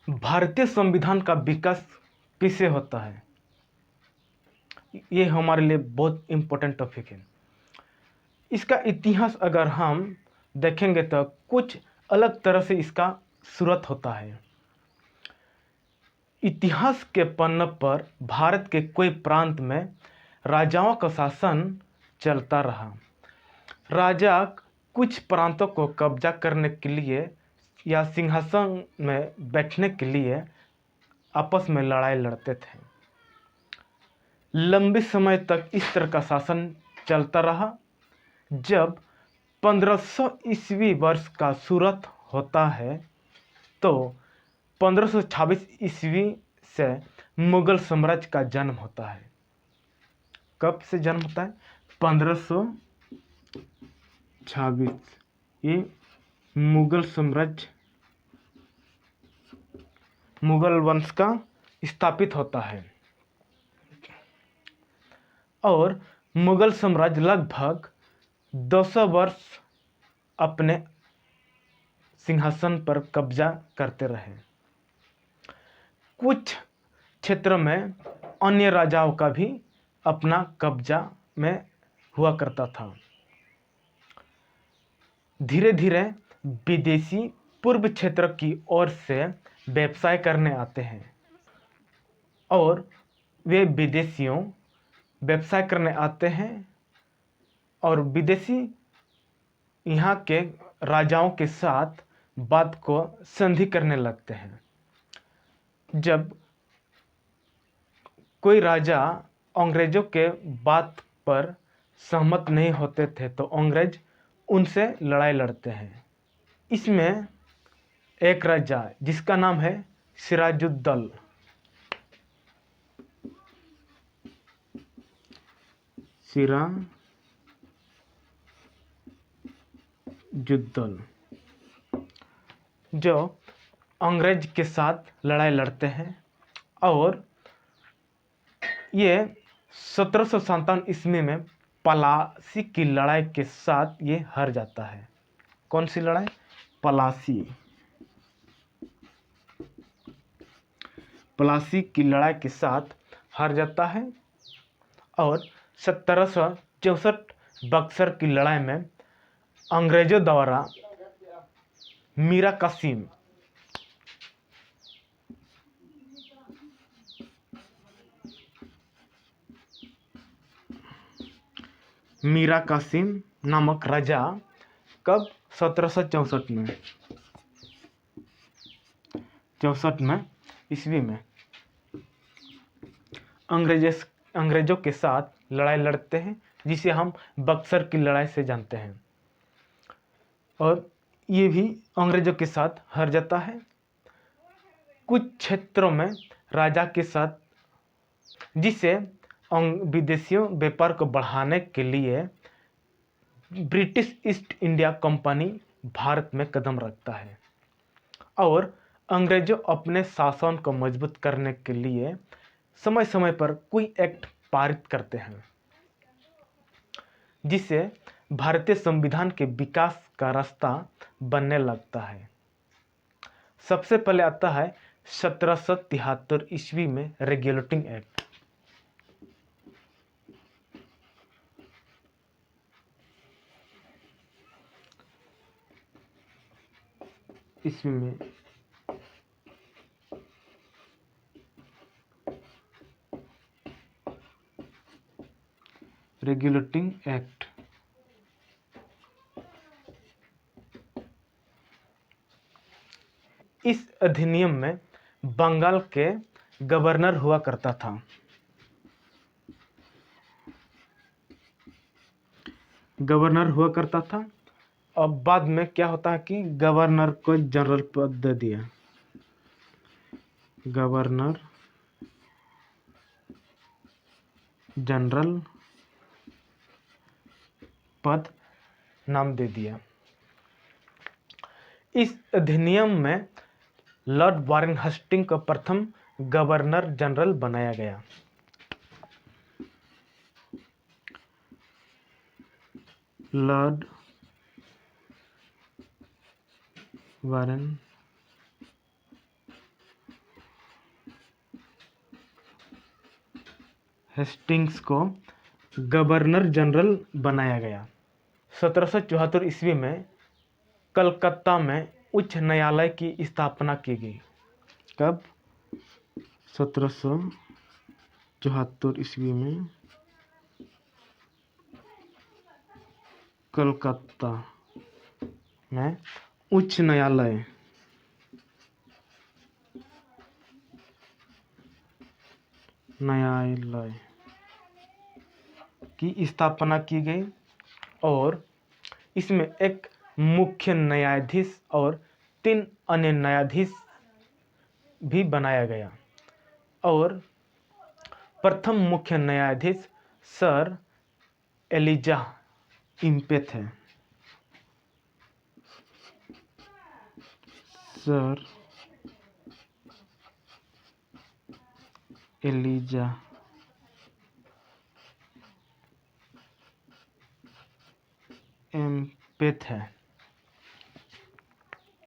भारतीय संविधान का विकास किससे होता है? ये हमारे लिए बहुत इम्पोर्टेंट टॉपिक है। इसका इतिहास अगर हम देखेंगे तो कुछ अलग तरह से इसका शुरुआत होता है। इतिहास के पन्ने पर भारत के कोई प्रांत में राजाओं का शासन चलता रहा। राजा कुछ प्रांतों को कब्जा करने के लिए या सिंहासन में बैठने के लिए आपस में लड़ाई लड़ते थे। लंबे समय तक इस तरह का शासन चलता रहा। जब 1500 ईस्वी वर्ष का शुरुआत होता है तो 1526 ईस्वी से मुगल साम्राज्य का जन्म होता है। कब से जन्म होता है? 1526। ये मुगल साम्राज्य, मुगल वंश का स्थापित होता है और मुगल साम्राज्य लगभग 200 वर्ष अपने सिंहासन पर कब्जा करते रहे। कुछ क्षेत्रों में अन्य राजाओं का भी अपना कब्जा में हुआ करता था। धीरे धीरे विदेशी पूर्व क्षेत्र की ओर से व्यवसाय करने आते हैं और वे विदेशियों व्यवसाय करने आते हैं और विदेशी यहाँ के राजाओं के साथ बात को संधि करने लगते हैं। जब कोई राजा अंग्रेजों के बात पर सहमत नहीं होते थे तो अंग्रेज उनसे लड़ाई लड़ते हैं। इसमें एक राजा जिसका नाम है सिराजुद्दौला, जो अंग्रेज के साथ लड़ाई लड़ते हैं और ये 1757 ईस्वी में पलासी की लड़ाई के साथ ये हार जाता है। कौन सी लड़ाई? पलासी की लड़ाई के साथ हार जाता है और 1764 बक्सर की लड़ाई में अंग्रेजों द्वारा मीरा कासिम नामक राजा, कब? 1764 में, 64 में ईस्वी में अंग्रेजों के साथ लड़ाई लड़ते हैं, जिसे हम बक्सर की लड़ाई से जानते हैं और ये भी अंग्रेजों के साथ हार जाता है। कुछ क्षेत्रों में राजा के साथ, जिसे विदेशियों व्यापार को बढ़ाने के लिए British east India company Bharat में कदम रखता है और अंग्रेजों अपने शासन को मजबूत करने के लिए समय समय पर कोई एक्ट पारित करते हैं, जिससे भारतीय संविधान के विकास का रास्ता बनने लगता है। सबसे पहले आता है 1773 ईस्वी में रेगुलेटिंग एक्ट। ईस्वी में रेगुलेटिंग एक्ट। इस अधिनियम में बंगाल के गवर्नर हुआ करता था। गवर्नर हुआ करता था। अब बाद में क्या होता है कि गवर्नर को जनरल पद दे दिया। गवर्नर जनरल पद नाम दे दिया। इस अधिनियम में लॉर्ड वारेन हेस्टिंग को प्रथम गवर्नर जनरल बनाया गया। लॉर्ड वारेन हेस्टिंग्स को गवर्नर जनरल बनाया गया। 1774 ईस्वी में कलकत्ता में उच्च न्यायालय की स्थापना की गई। कब? 1774 ईस्वी में कलकत्ता में उच्च न्यायालय की स्थापना की गई और इसमें एक मुख्य न्यायाधीश और 3 अन्य न्यायाधीश भी बनाया गया और प्रथम मुख्य न्यायाधीश सर एलिजा इम्पे थे। सर एलिजा इम्पे थे।